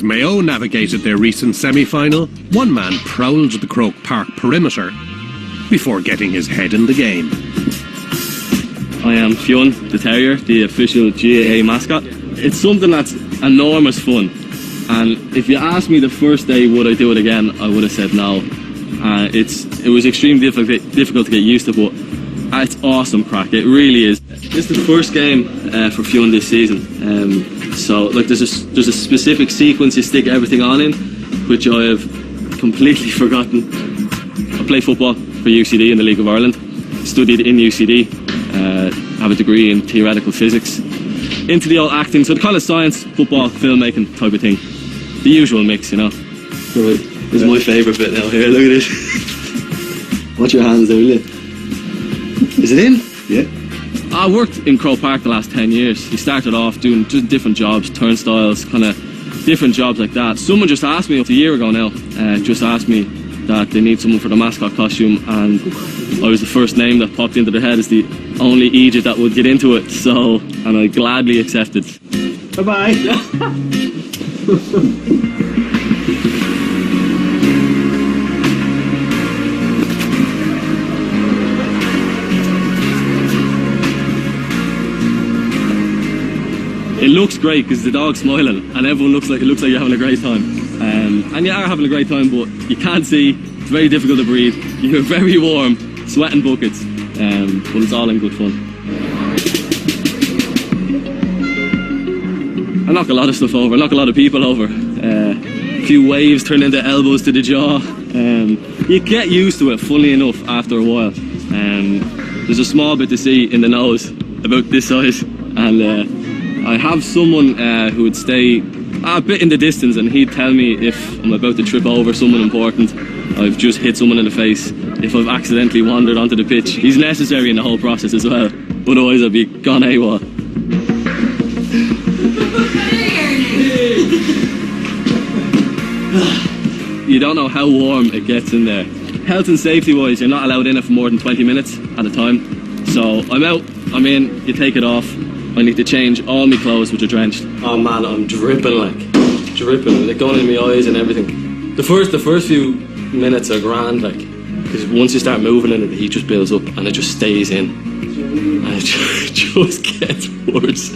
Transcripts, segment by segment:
As Mayo navigated their recent semi-final, one man prowled the Croke Park perimeter before getting his head in the game. I am Fionn the Terrier, the official GAA mascot. It's something that's enormous fun, and if you asked me the first day would I do it again, I would have said no. It was extremely difficult to get used to, but it's awesome crack, it really is. This is the first game for Fionn this season, so like there's a specific sequence you stick everything on in, which I have completely forgotten. I play football for UCD in the League of Ireland, studied in UCD, have a degree in theoretical physics, into the old acting, so the kind of science, football, filmmaking type of thing. The usual mix, you know. Right, this is my favourite bit now here, look at this. Watch your hands there, will you? Is it in? Yeah. I worked in Croke Park the last 10 years. He started off doing just different jobs, turnstiles, kind of different jobs like that. Someone just asked me, a year ago now, just asked me that they need someone for the mascot costume, and I was the first name that popped into their head as the only idiot that would get into it, so, and I gladly accepted. Bye-bye. It looks great because the dog's smiling and everyone looks like you're having a great time. And you are having a great time, but you can't see, it's very difficult to breathe, you're very warm, sweating buckets, but it's all in good fun. I knock a lot of stuff over, I knock a lot of people over. A few waves turn into elbows to the jaw. You get used to it, funnily enough, after a while. There's a small bit to see in the nose, about this size, and I have someone who would stay a bit in the distance, and he'd tell me if I'm about to trip over someone important, I've just hit someone in the face, if I've accidentally wandered onto the pitch. He's necessary in the whole process as well, otherwise I'd be gone AWOL. You don't know how warm it gets in there. Health and safety wise, you're not allowed in it for more than 20 minutes at a time. So I'm out, I'm in, you take it off. I need to change all my clothes which are drenched. Oh man, I'm dripping like going in my eyes and everything. The first few minutes are grand, like, because once you start moving in it, the heat just builds up and it just stays in. And it just gets worse.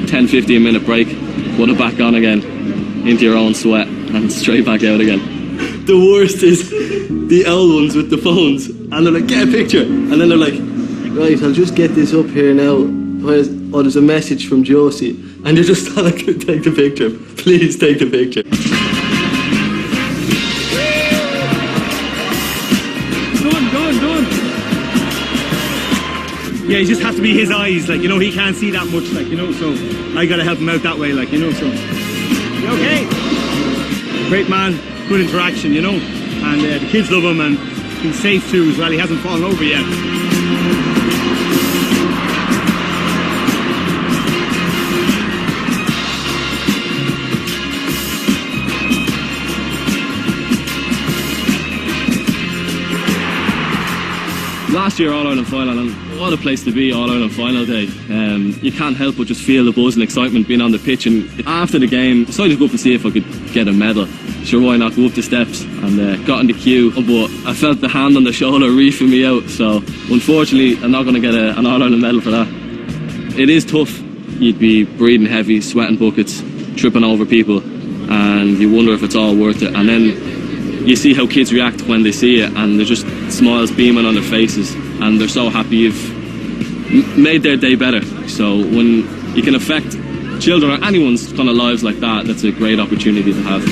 10-15 minute break, put it back on again, into your own sweat and straight back out again. The worst is the old ones with the phones, and they're like, get a picture, and then they're like, right, I'll just get this up here now. Oh, there's a message from Josie, and you're just like, take the picture, please take the picture. Done. Yeah, you just have to be his eyes, like, you know, he can't see that much, like, you know, so I gotta help him out that way, like, you know, so. Okay. Great man, good interaction, you know, and the kids love him, and he's safe too as well, he hasn't fallen over yet. Last year All-Ireland final, and what a place to be, All-Ireland final day. You can't help but just feel the buzz and excitement being on the pitch, and after the game I decided to go up and see if I could get a medal. Sure, why not, go up the steps, and got in the queue, but I felt the hand on the shoulder reefing me out, so unfortunately I'm not going to get an All-Ireland medal for that. It is tough, you'd be breathing heavy, sweating buckets, tripping over people, and you wonder if it's all worth it, and then you see how kids react when they see it, and they're just smiles beaming on their faces, and they're so happy you've made their day better. So when you can affect children or anyone's kind of lives like that, that's a great opportunity to have.